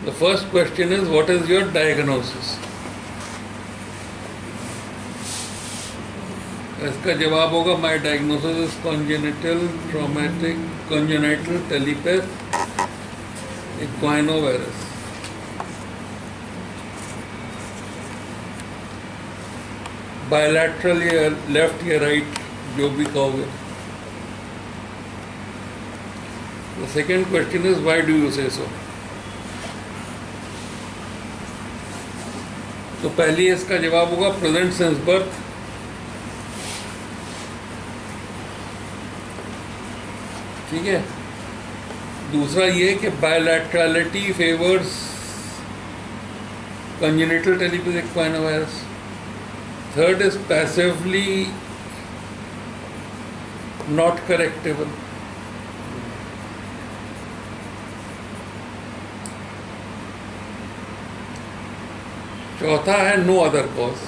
The first question is, what is your diagnosis? इसका जवाब होगा, my diagnosis is congenital telepath equinovirus. Bilateral या left या right, जो भी कहोगे. The second question is, why do you say so? तो पहली इसका जवाब होगा प्रेजेंट सिंस बर्थ. ठीक है. दूसरा ये कि बायलैटरलिटी favours congenital telepathic equinovirus. Third is passively not correctable. चौथा है नो अदर कॉज.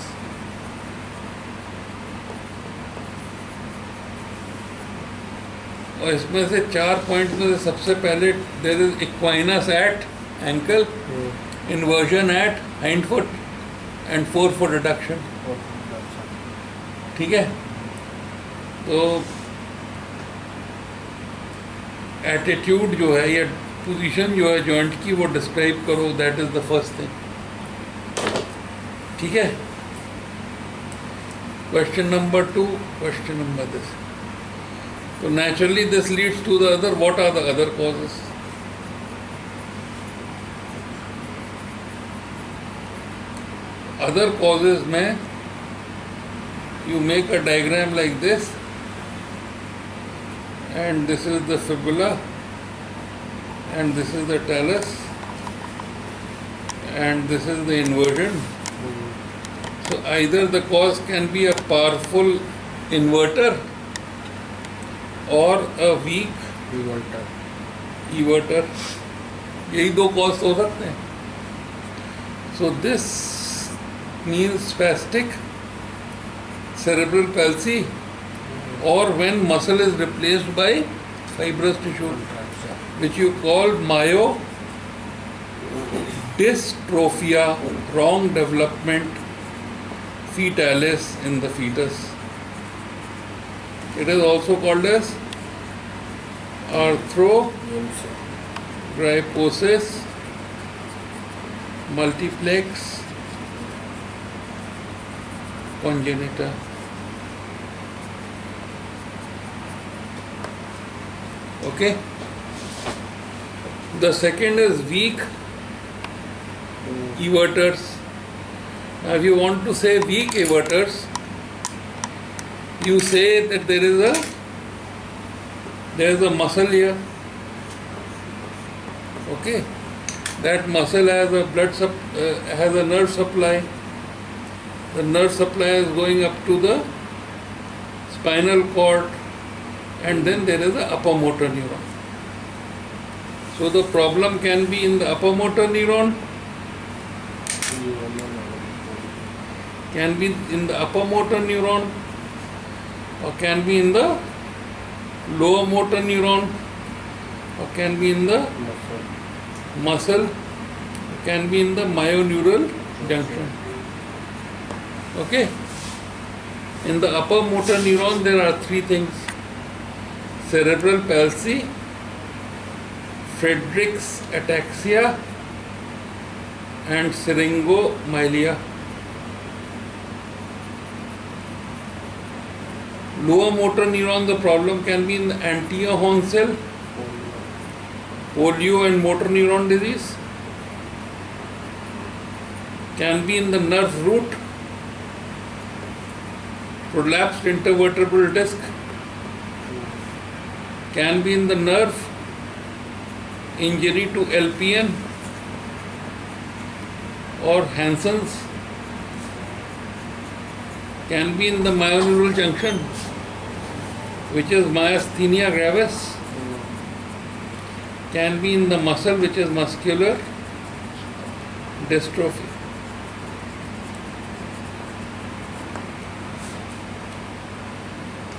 और इसमें से 4 पॉइंट में से सबसे पहले there is equinus at ankle, inversion at hind foot and forefoot reduction. ठीक है. तो एटीट्यूड जो है या पोजीशन जो है जॉइंट की वो डिस्क्राइब करो. That is the first thing. ठीक है. Question number 2, question number this. तो naturally this leads to the other. What are the other causes? Other causes में you make a diagram like this, and this is the fibula and this is the talus and this is the inversion. So either the cause can be a powerful inverter or a weak everter. यही दो cause हो सकते हैं. So this means spastic cerebral palsy, or when muscle is replaced by fibrous tissue, which you call myodystrophia, wrong development fetalis in the fetus. It is also called as arthrogryposis multiplex congenita. Okay. The second is weak everters. Now if you want to say weak everters, you say that there is a muscle here. Okay. That muscle has a has a nerve supply. The nerve supply is going up to the spinal cord, and then there is the upper motor neuron. So the problem can be in the upper motor neuron, can be in the upper motor neuron, or can be in the lower motor neuron, or can be in the muscle, can be in the myoneural junction. Okay. In the upper motor neuron there are 3 things: cerebral palsy, Friedreich's ataxia, and syringomyelia. Lower motor neuron, the problem can be in the anterior horn cell, polio and motor neuron disease, can be in the nerve root, prolapsed intervertebral disc, can be in the nerve, injury to LPN or Hansen's, can be in the myoneural junction, which is myasthenia gravis, can be in the muscle, which is muscular dystrophy.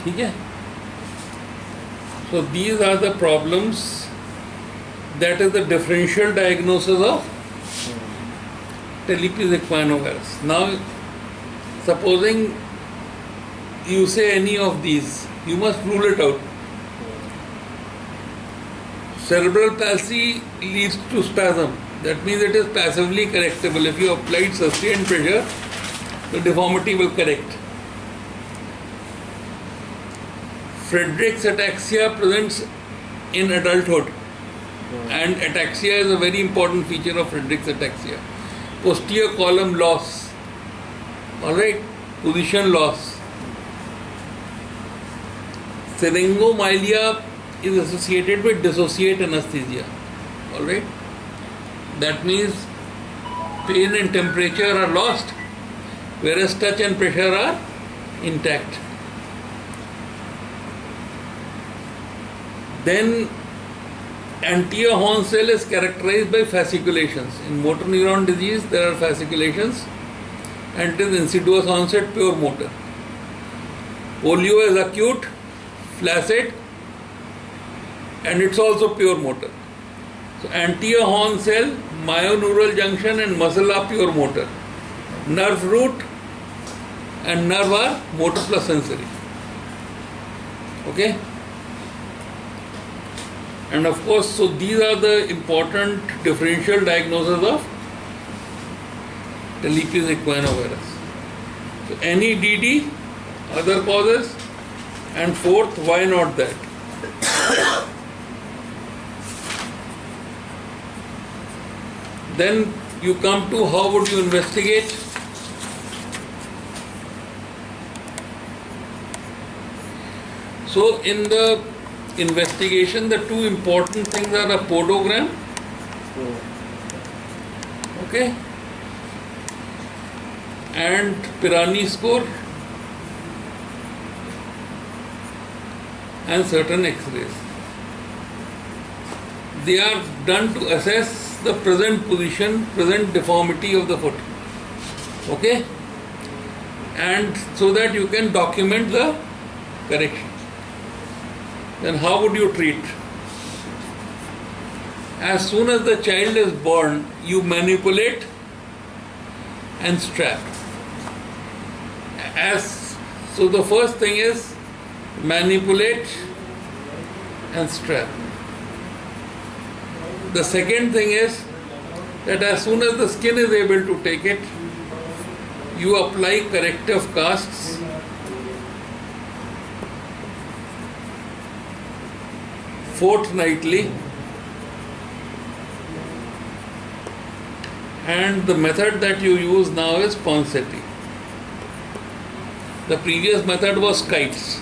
ठीक है. So these are the problems. That is the differential diagnosis of Talipes equinovirus. Now, supposing you say any of these, you must rule it out. Cerebral palsy leads to spasm. That means it is passively correctable. If you applied sustained pressure, the deformity will correct. Friedreich's ataxia presents in adulthood, and ataxia is a very important feature of Friedreich's ataxia. Posterior column loss, alright, position loss. Syringomyelia is associated with dissociate anesthesia, alright. That means pain and temperature are lost, whereas touch and pressure are intact. Then anterior horn cell is characterized by fasciculations. In motor neuron disease, there are fasciculations, and it is insidious onset, pure motor. Polio is acute, flaccid, and it's also pure motor. So anterior horn cell, myoneural junction and muscle are pure motor. Nerve root and nerve are motor plus sensory. Okay? And of course, so these are the important differential diagnoses of Talipes equinovirus. So any DD, other causes, and fourth, why not that? Then you come to how would you investigate? So in the investigation, the two important things are a podogram, okay, and Pirani score, and certain X-rays. They are done to assess the present position, present deformity of the foot, okay, and so that you can document the correction. Then how would you treat? As soon as the child is born, you manipulate and strap. So the first thing is manipulate and strap. The second thing is that as soon as the skin is able to take it, you apply corrective casts fortnightly, and the method that you use now is Ponseti. The previous method was kites.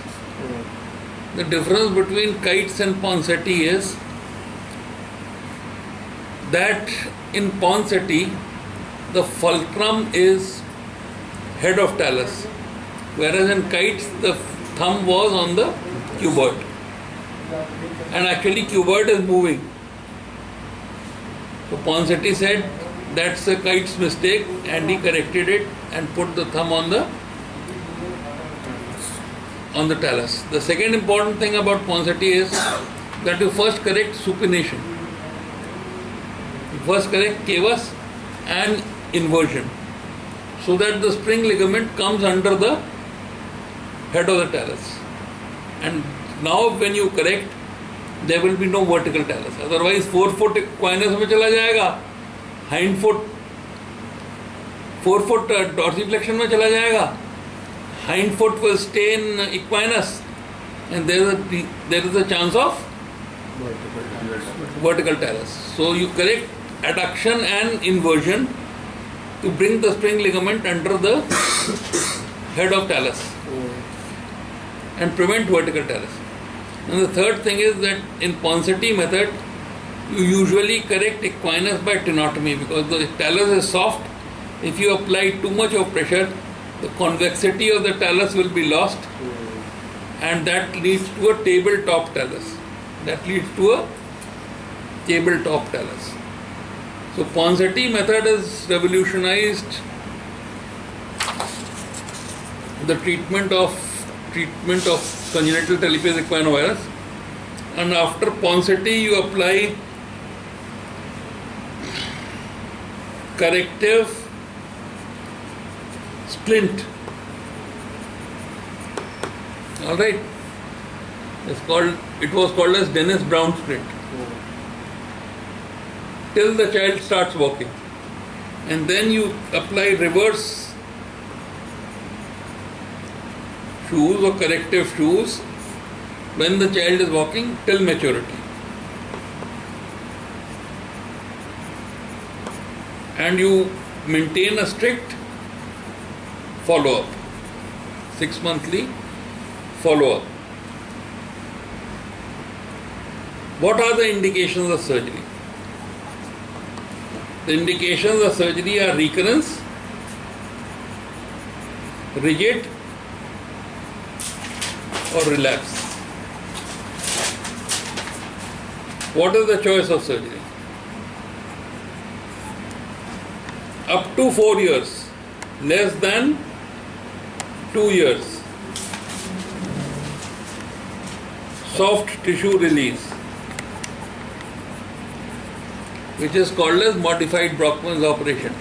The difference between kites and Ponseti is that in Ponseti the fulcrum is head of talus, whereas in kites the thumb was on the cuboid. And actually cuboid is moving. So Ponseti said that's a kite's mistake, and he corrected it and put the thumb on the talus. The second important thing about Ponseti is that you first correct supination. You first correct cavus and inversion, so that the spring ligament comes under the head of the talus. And now when you correct, there will be no vertical talus. Otherwise, forefoot equinus में चला जाएगा, hind foot, forefoot dorsiflexion में चला जाएगा, hind foot will stay in equinus, and there is a chance of vertical talus. So you correct adduction and inversion to bring the spring ligament under the head of talus and prevent vertical talus. And the third thing is that in Ponseti method, you usually correct equinus by tenotomy, because the talus is soft. If you apply too much of pressure, the convexity of the talus will be lost, and that leads to a tabletop talus. So Ponseti method has revolutionized the treatment of congenital Talipes equinovirus. And after Ponseti, you apply corrective splint. All right. It was called as Dennis Brown splint. Till the child starts walking. And then you apply reverse shoes or corrective shoes when the child is walking till maturity. And you maintain a strict follow-up, 6-monthly follow-up. What are the indications of surgery? The indications of surgery are recurrence, rigid, or relapse. What is the choice of surgery? Up to 4 years, less than 2 years. Soft tissue release, which is called as modified Brockman's operation.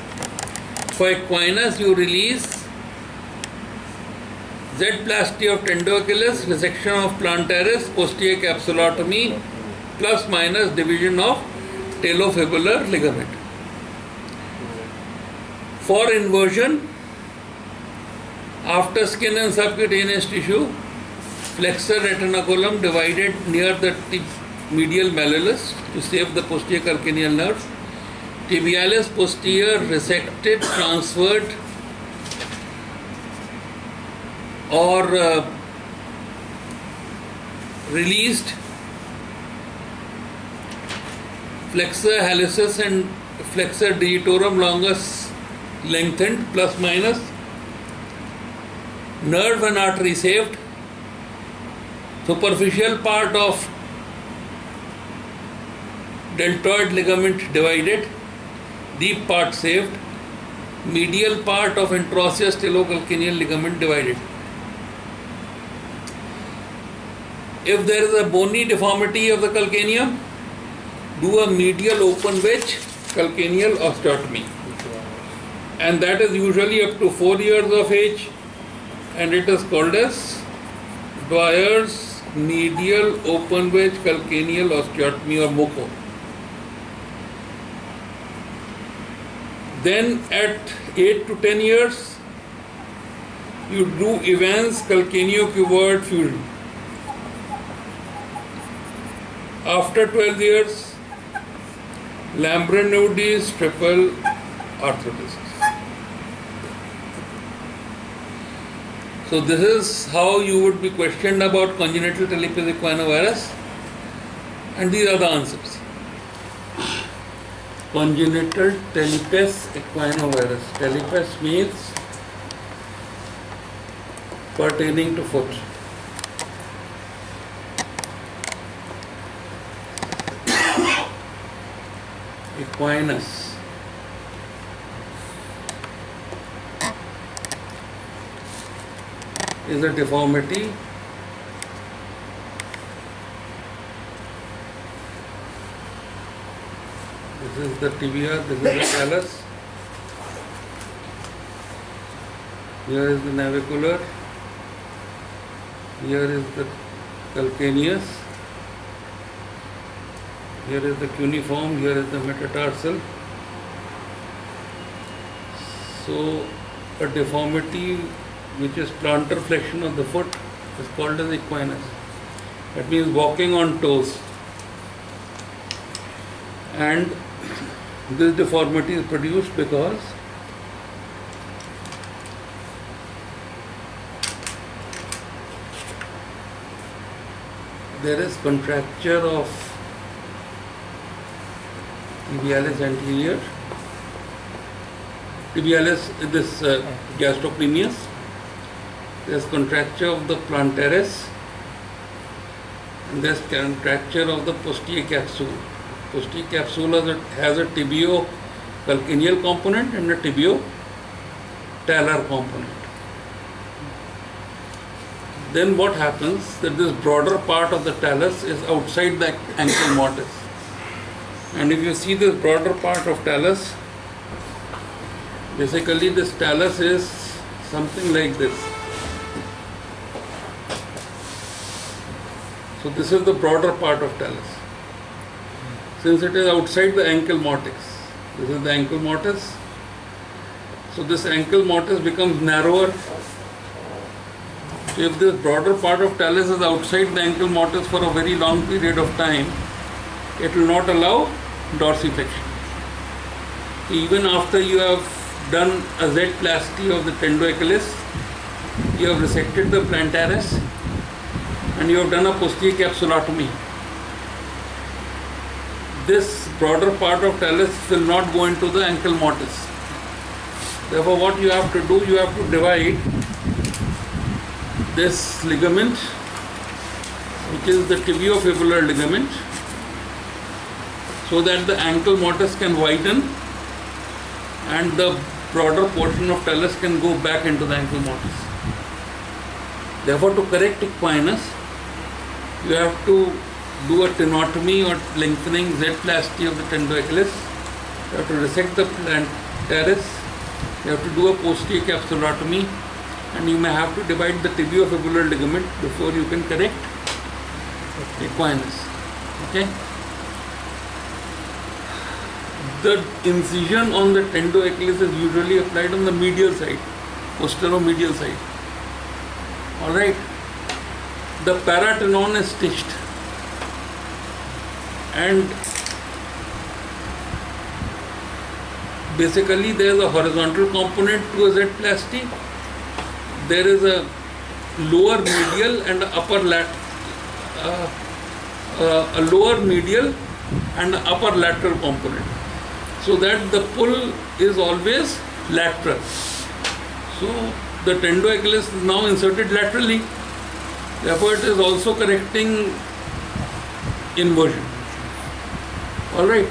For equinus, you release Z-plasty of tendo-Achilles, resection of plantaris, posterior capsulotomy, plus minus division of talofibular ligament. For inversion, after skin and subcutaneous tissue, flexor retinaculum divided near the medial malleolus to save the posterior calcaneal nerve, tibialis posterior resected, transferred, or released, flexor hallucis and flexor digitorum longus lengthened plus minus, nerve and artery saved, superficial part of deltoid ligament divided, deep part saved, medial part of interosseous talocalcaneal ligament divided. If there is a bony deformity of the calcaneum, do a medial open wedge calcaneal osteotomy. And that is usually up to 4 years of age, and it is called as Dwyer's medial open wedge calcaneal osteotomy, or MOCO. Then at 8 to 10 years, you do Evans calcaneo-cuboid fusion. After 12 years, Lambert-Naudis triple arthrodesis. So this is how you would be questioned about congenital talipes equinovarus, and these are the answers. Congenital talipes equinovarus. Talipes means pertaining to foot. Equinus. Is a deformity this is the tibia, this is the talus, here is the navicular, here is the calcaneus, here is the cuneiform, here is the metatarsal. So a deformity which is plantar flexion of the foot is called as equinus. That means walking on toes. And this deformity is produced because there is contracture of tibialis anterior, tibialis, this gastrocnemius. There is contracture of the plantaris, and there is contracture of the posterior capsule. Posterior capsule has a tibio-calcaneal component and a tibio-talar component. Then what happens, that this broader part of the talus is outside the ankle mortise. And if you see this broader part of talus, basically this talus is something like this. So this is the broader part of talus. Since it is outside the ankle mortise, this is the ankle mortise. So this ankle mortise becomes narrower. So if this broader part of talus is outside the ankle mortise for a very long period of time, it will not allow dorsiflexion. Even after you have done a Z-plasty of the tendoachilles, you have resected the plantaris and you have done a posterior capsulotomy, this broader part of talus will not go into the ankle mortise. Therefore, what you have to do, you have to divide this ligament, which is the tibiofibular ligament, so that the ankle mortise can widen and the broader portion of talus can go back into the ankle mortise. Therefore, to correct equinus, you have to do a tenotomy or lengthening Z-plasty of the tendoachilles. You have to resect the plantaris. You have to do a posterior capsulotomy, and you may have to divide the tibiofibular ligament before you can correct equinus. Okay. The incision on the tendoachilles is usually applied on the medial side, posteromedial side. Alright. The paratenon is stitched, and basically there is a horizontal component to a Z-plasty. There is a lower medial and upper a lower medial and upper lateral component, so that the pull is always lateral. So the tendoachilles is now inserted laterally. Therefore, it is also correcting inversion. Alright.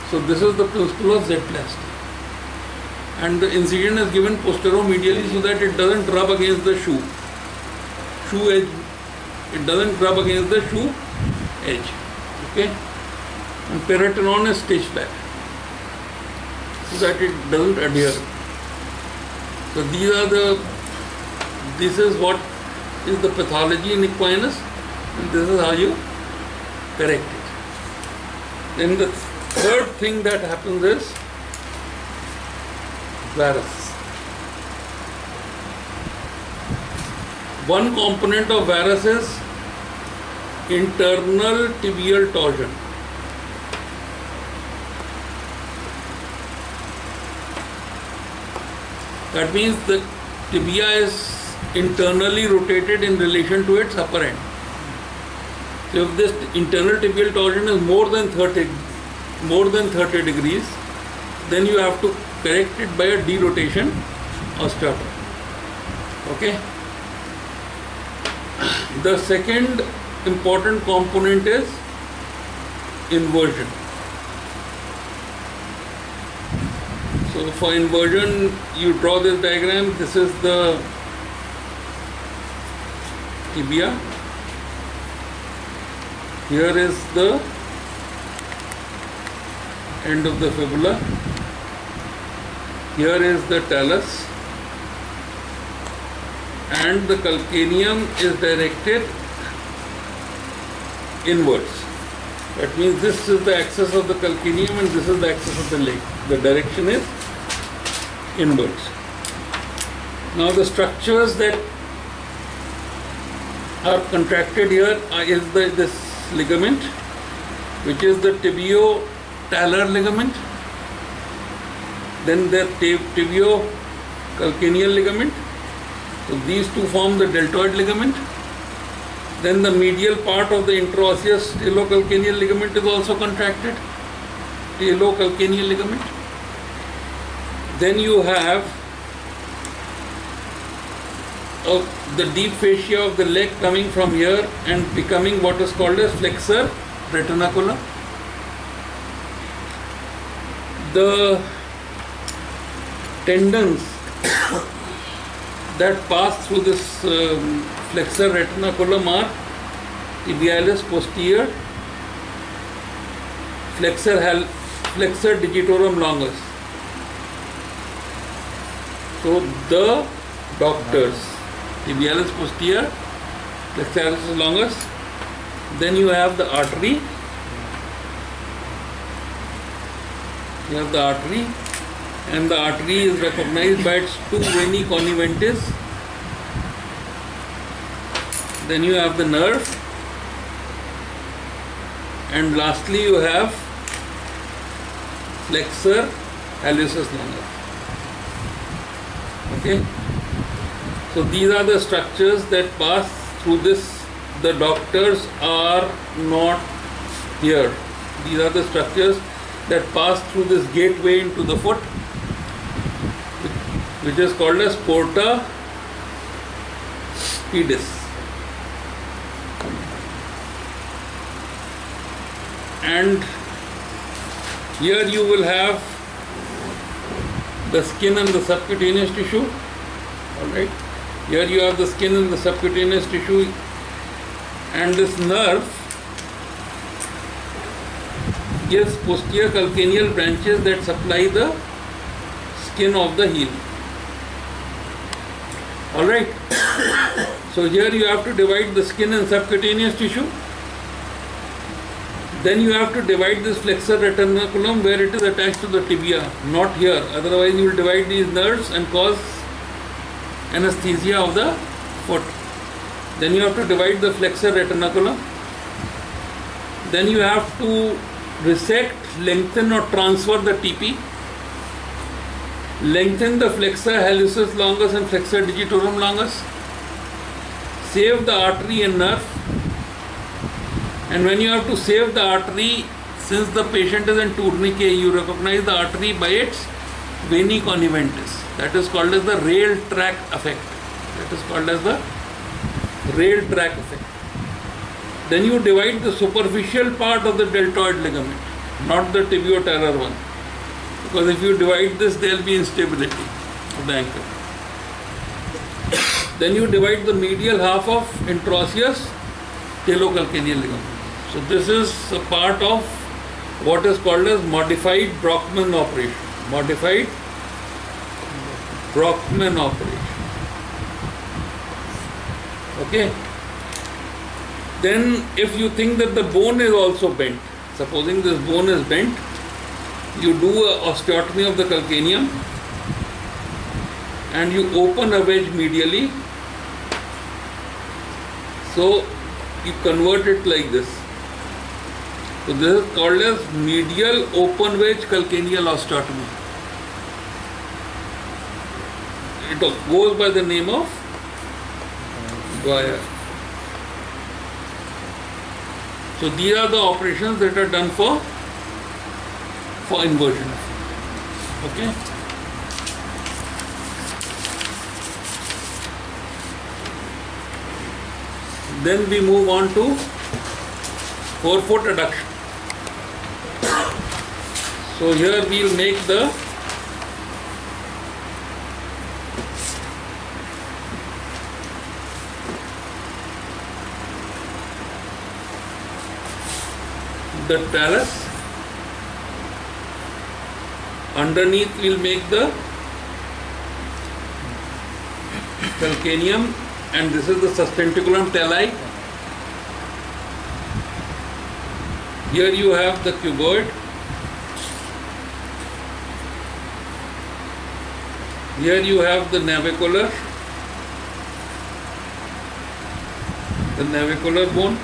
So this is the principle of Z-plasty. And the incision is given posteromedially so that it doesn't rub against the shoe edge. It doesn't rub against the shoe edge. Okay. And paratenon is stitched back so that it doesn't adhere. So this is what is the pathology in equinus, and this is how you correct it. Then the third thing that happens is varus. One component of varus is internal tibial torsion. That means the tibia is internally rotated in relation to its upper end. So if this internal tibial torsion is more than 30 degrees, then you have to correct it by a derotation osteotomy. Okay. The second important component is inversion. So for inversion, you draw this diagram. This is the tibia. Here is the end of the fibula. Here is the talus, and the calcaneum is directed inwards. That means this is the axis of the calcaneum and this is the axis of the leg. The direction is inwards. Now the structures that are contracted here is this ligament, which is the tibio-talar ligament. Then the tibio-calcaneal ligament. So these two form the deltoid ligament. Then the medial part of the interosseous talocalcaneal ligament is also contracted. Talocalcaneal ligament. Then you have the deep fascia of the leg coming from here and becoming what is called as flexor retinaculum. The tendons that pass through this flexor retinaculum are tibialis posterior, flexor digitorum longus. So the doctors. Tibialis posterior, flexaris longus. Then you have the artery. You have the artery, and the artery is recognized by its two veni conniventis. Then you have the nerve, and lastly you have flexor hallucis longus. Okay, so these are the structures that pass through this. The doctors are not here. These are the structures that pass through this gateway into the foot, which is called as porta pedis. And here you will have the skin and the subcutaneous tissue. Alright, here you have the skin and the subcutaneous tissue, and this nerve gives posterior calcaneal branches that supply the skin of the heel. Alright, so here you have to divide the skin and subcutaneous tissue. Then you have to divide this flexor retinaculum where it is attached to the tibia, not here. Otherwise you will divide these nerves and cause anesthesia of the foot. Then you have to divide the flexor retinaculum. Then you have to resect, lengthen or transfer the TP. Lengthen the flexor hallucis longus and flexor digitorum longus. Save the artery and nerve. And when you have to save the artery, since the patient is in tourniquet, you recognize the artery by its veni conniventis. That is called as the rail track effect. That is called as the rail track effect. Then you divide the superficial part of the deltoid ligament, not the tibiotalar one. Because if you divide this, there will be instability of the ankle. Then you divide the medial half of intraosseous talocalcaneal ligament. So this is a part of what is called as modified Brockman operation. Modified Brockman operation. Okay. Then if you think that the bone is also bent, supposing this bone is bent, you do a osteotomy of the calcaneum and you open a wedge medially. So you convert it like this. So this is called as medial open wedge calcaneal osteotomy. It goes by the name of Dwyer. So these are the operations that are done for inversion. Okay. Then we move on to forefoot adduction. So here we will make the talus. Underneath we will make the calcaneum, and this is the sustentaculum tali. Here you have the cuboid. Here you have the navicular bone.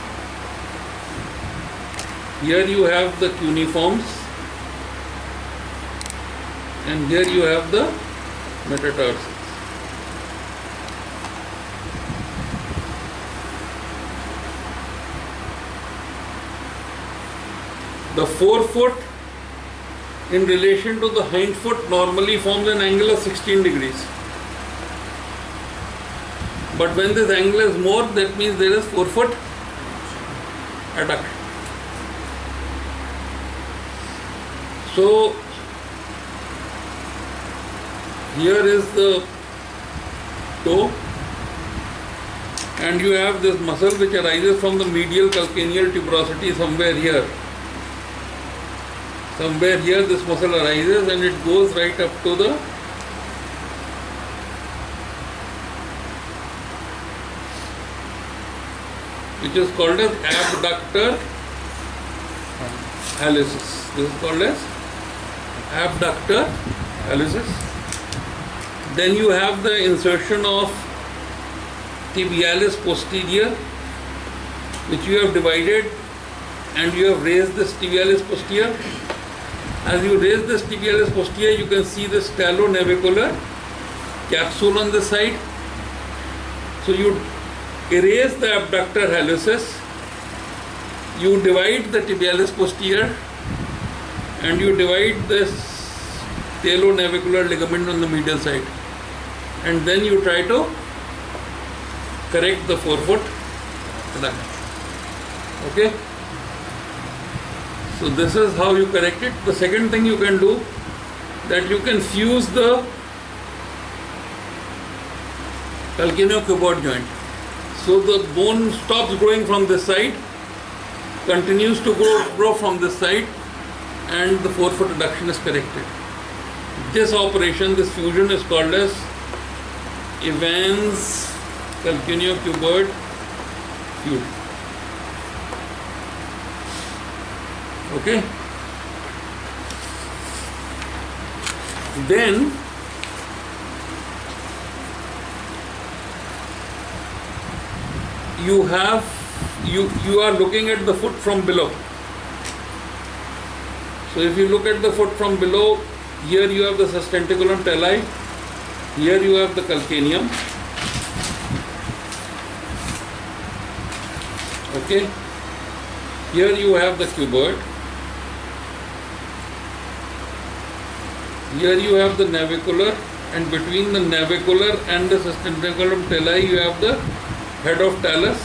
Here you have the cuneiforms, and here you have the metatarsals. The forefoot in relation to the hind foot normally forms an angle of 16 degrees. But when this angle is more, that means there is forefoot adduction. So here is the toe, and you have this muscle which arises from the medial calcaneal tuberosity somewhere here. Somewhere here this muscle arises and it goes right up to the which is called as abductor hallucis. This is called as abductor hallucis. Then you have the insertion of tibialis posterior, which you have divided, and you have raised this tibialis posterior. As you raise this tibialis posterior, you can see this talonavicular capsule on the side. So you erase the abductor hallucis, you divide the tibialis posterior, and you divide this talonavicular ligament on the medial side, and then you try to correct the forefoot adduction. Okay? So this is how you correct it. The second thing you can do, that you can fuse the calcaneocuboid joint. So the bone stops growing from this side, continues to grow from this side, and the forefoot adduction is corrected. This operation, this fusion, is called as Evans calcaneocuboid fusion. Okay? Then you are looking at the foot from below. So if you look at the foot from below, here you have the sustentaculum tali, here you have the calcaneum. Okay? Here you have the cuboid. Here you have the navicular, and between the navicular and the sustentaculum tali you have the head of talus,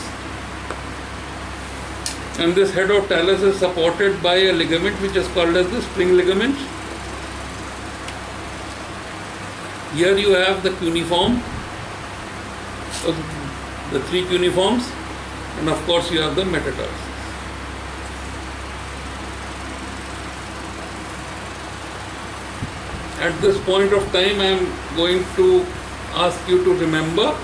and this head of talus is supported by a ligament which is called as the spring ligament. Here you have the cuneiform, the three cuneiforms, and of course you have the metatarsus. At this point of time, I am going to ask you to remember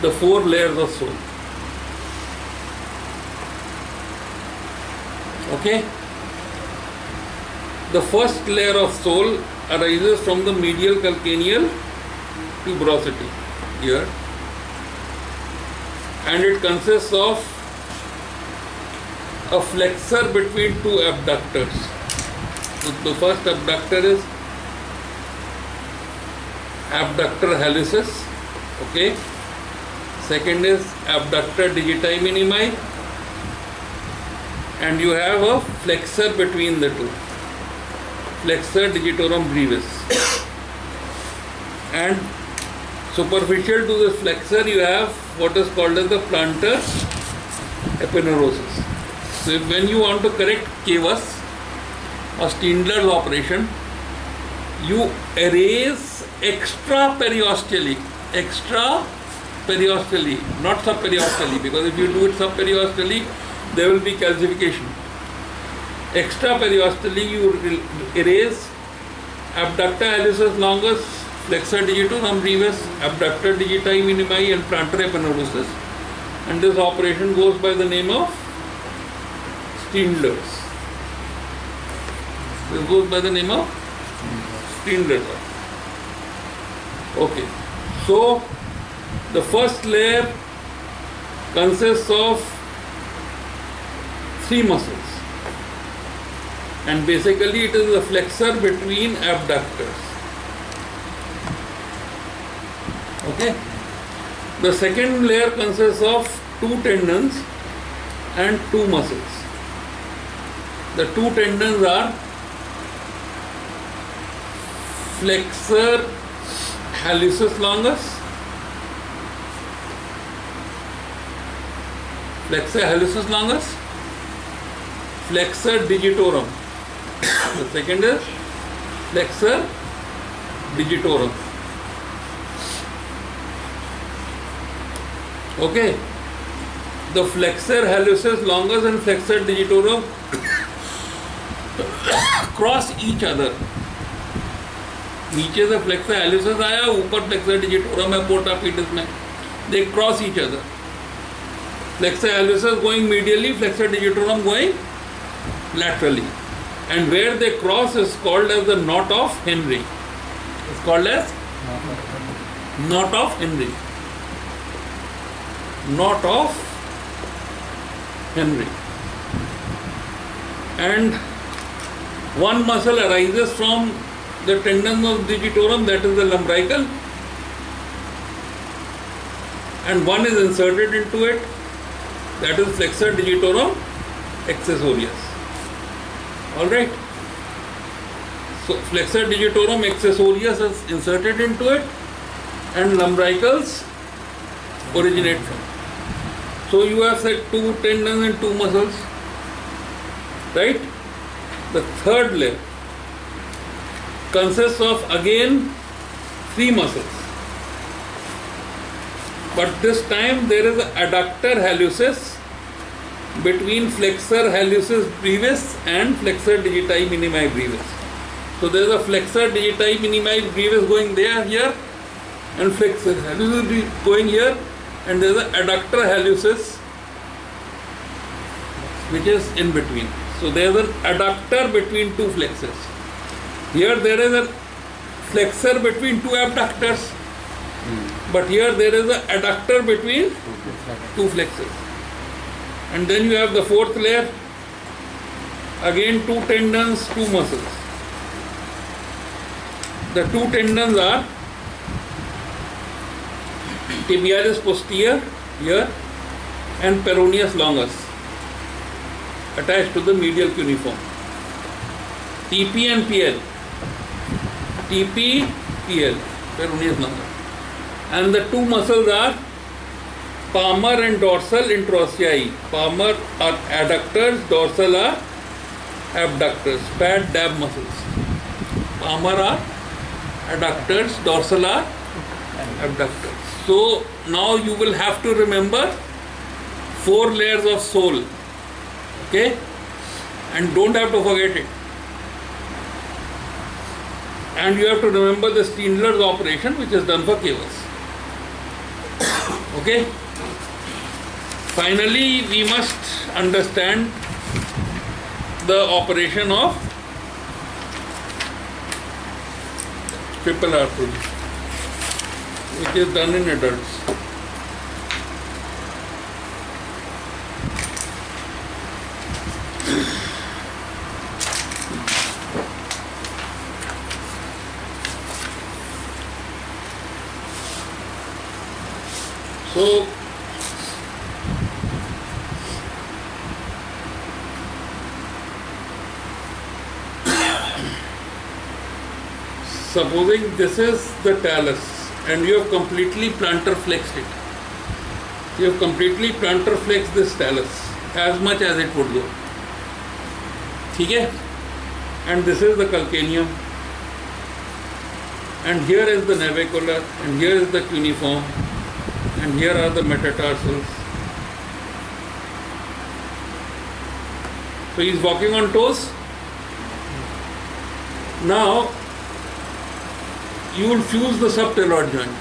the 4 layers of soul. Okay? The first layer of soul arises from the medial calcaneal tuberosity here, and it consists of a flexor between 2 abductors. So the first abductor is abductor hallucis. Okay? Second is abductor digiti minimi, and you have a flexor between the two, flexor digitorum brevis, and superficial to this flexor you have what is called as the plantar aponeurosis. So when you want to correct cavus or Stindler's operation, you erase extra periosteally, not subperiosteally, because if you do it subperiosteally, there will be calcification. Extra periosteally, you erase abductor hallucis longus, flexor digitorum brevis, abductor digiti minimi, and plantar aponeurosis. And this operation goes by the name of Stindler's. This goes by the name of Stindler's. Okay. So the first layer consists of 3 muscles, and basically it is the flexor between abductors. Okay. The second layer consists of 2 tendons and 2 muscles. The 2 tendons are flexor hallucis longus, flexor digitorum. The second is flexor digitorum. Okay. The flexor hallucis longus and flexor digitorum cross each other. नीचे से flexor hallucis आया, ऊपर flexor digitorum है पोर्टापिटस में. they cross each other. Flexor hallucis going medially, flexor digitorum going laterally. And where they cross is called as the knot of Henry. It's called as knot of Henry. Knot of Henry. And one muscle arises from the tendon of digitorum, that is the lumbrical, and one is inserted into it, that is flexor digitorum accessorius. Alright. So flexor digitorum accessorius is inserted into it and lumbricals originate from. So you have said 2 tendons and 2 muscles. Right? The third layer consists of again 3 muscles. But this time there is an adductor hallucis between flexor hallucis brevis and flexor digiti minimi brevis. So there is a flexor digiti minimi brevis going there, here, and flexor hallucis going here, and there is an adductor hallucis which is in between. So there is an adductor between 2 flexors. Here there is a flexor between 2 abductors, but here there is an adductor between 2 flexors. And then you have the fourth layer, again 2 tendons, 2 muscles. The 2 tendons are tibialis posterior here and peroneus longus attached to the medial cuneiform. TP and PL. TP, PL, peroneus longus. And the 2 muscles are palmar and dorsal interossei. Palmar are adductors, dorsal are abductors, pad dab muscles. Palmar are adductors, dorsal are abductors. So now you will have to remember 4 layers of sole. Okay? And don't have to forget it. And you have to remember the Steinler's operation, which is done for cavus. Okay? Finally, we must understand the operation of triple arthrosis, which is done in adults. So, supposing this is the talus and you have completely plantar flexed it. You have completely plantar flexed this talus as much as it would go. Okay? And this is the calcaneum. And here is the navicular, and here is the cuneiform, and here are the metatarsals. So he is walking on toes. Now you will fuse the subtaloid joint.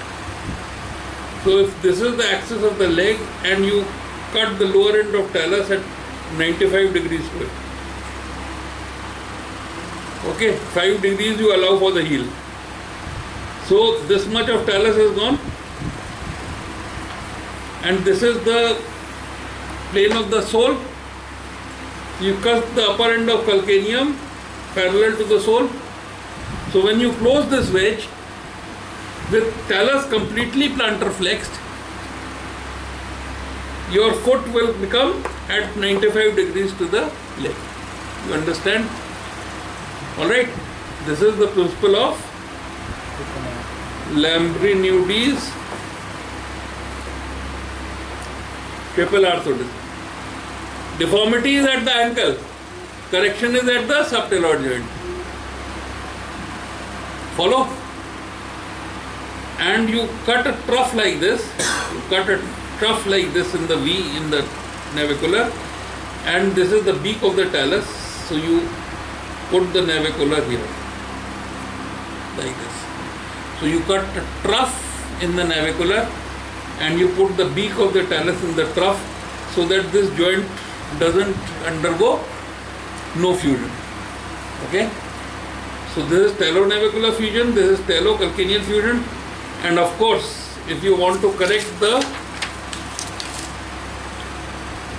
So if this is the axis of the leg and you cut the lower end of talus at 95 degrees to it. Okay, 5 degrees you allow for the heel. So this much of talus is gone. And this is the plane of the sole. You cut the upper end of calcaneum parallel to the sole. So when you close this wedge, with talus completely plantar flexed, your foot will become at 95 degrees to the leg. You understand? Alright, this is the principle of Lambrinudis triple arthrodism. Deformity is at the ankle, correction is at the subtaloid joint. Follow? And you cut a trough like this, in the V in the navicular, and this is the beak of the talus, so you put the navicular here, like this. So you cut a trough in the navicular and you put the beak of the talus in the trough so that this joint doesn't undergo no fusion. Okay? So this is talonavicular fusion, this is talocalcaneal fusion, and of course, if you want to correct the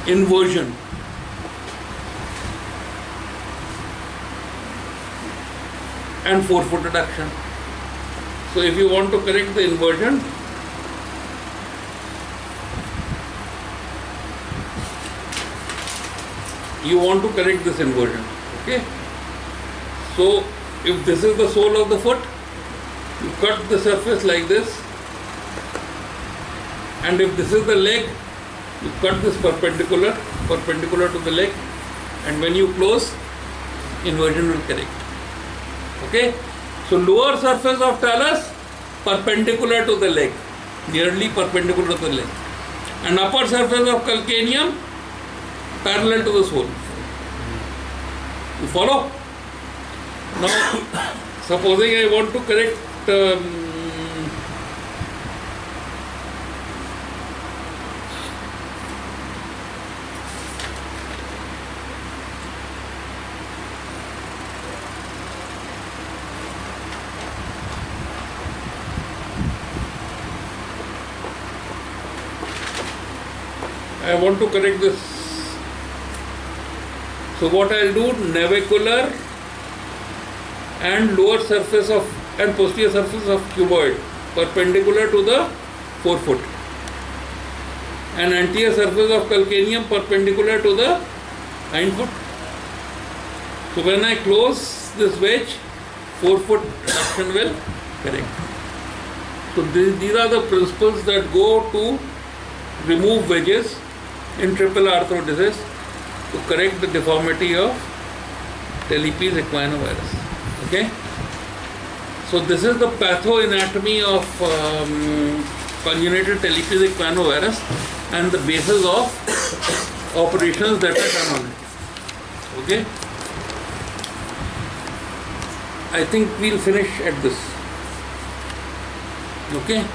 inversion, and forefoot adduction. So if you want to correct the inversion, you want to correct this inversion. Okay? So if this is the sole of the foot, you cut the surface like this, and if this is the leg, you cut this perpendicular to the leg, and when you close, inversion will correct. Okay? So lower surface of talus perpendicular to the leg, nearly perpendicular to the leg, and upper surface of calcaneum parallel to the sole. You follow? Now, supposing I want to correct this. So what I'll do, navicular and lower surface of and posterior surface of cuboid perpendicular to the forefoot, and anterior surface of calcaneum perpendicular to the hindfoot. So when I close this wedge, forefoot action will correct. So these are the principles that go to remove wedges in triple arthrodesis to correct the deformity of Talipes equinovarus. Okay? So this is the pathoanatomy of congenital Talipes equinovarus and the basis of operations that are done on it. Okay? I think we'll finish at this. Okay?